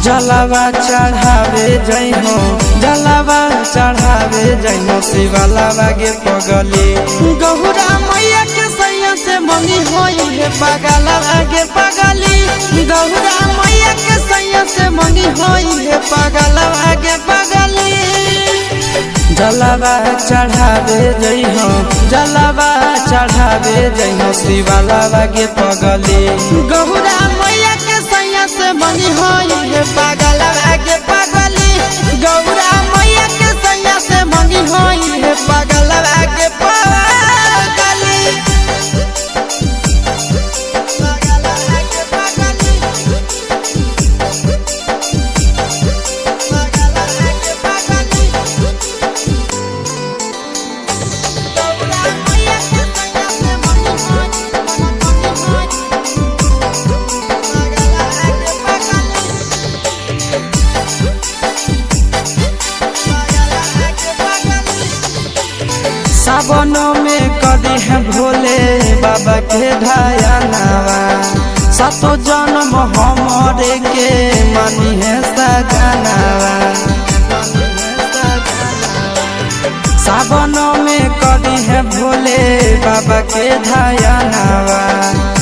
जलावा चढ़ावे जई हो, जलावा चढ़ावे जई हो शिवलावा के पगली। गौरा मैया के सैया से मंगी होई है पगलावा के पगली। गौरा मैया के सैया से मंगी होई है पगलावा के पगली। जलावा चढ़ावे जई हो, जलावा चढ़ावे जई हो शिवलावा के पगली। गौरा मैया के सैया से मंगी होई है पगलावा के पगली। गौरा मैया के सैया से मंगी होई है पगलावा के पगली। सावनों में कदी है भोले बाबा के ढायनावा। सातो जन्म हमरे के मानी है सजनावा। सावनों में कदी है भोले बाबा के ढायनावा।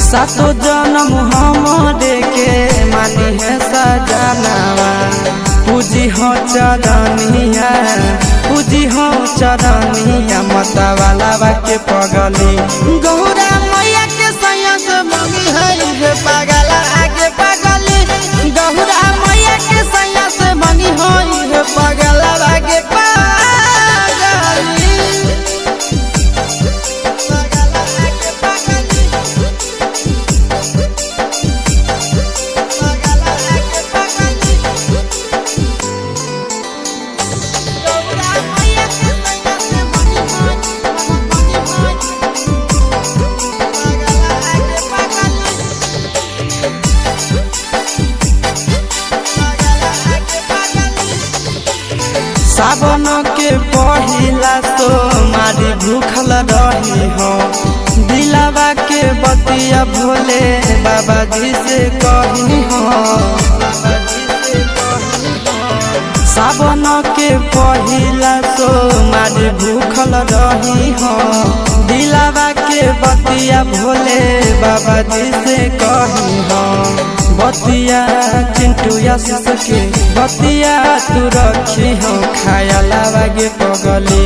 सातो जन्म हमरे के मानी है सजनावा। पूजी हो चरनिया, पूजी हो चरनिया मतवालावा के पगली। गौरा मैया के सैया से मंगी है पगलावा के पगली। गौरा मैया के सैया से मंगी है पगलावा के पगली। सावन के पहिला तो मारी भूखल रही हो। दिलावा के बतिया भोले बाबा जी से कही हो। सावन के पहिला तो मारी भूखल रही हो। दिलावा के बतिया भोले बाबा जी से कही हो। बतिया चिंटू आशीष के बतिया तू रखी हो खाया लावा के पगली।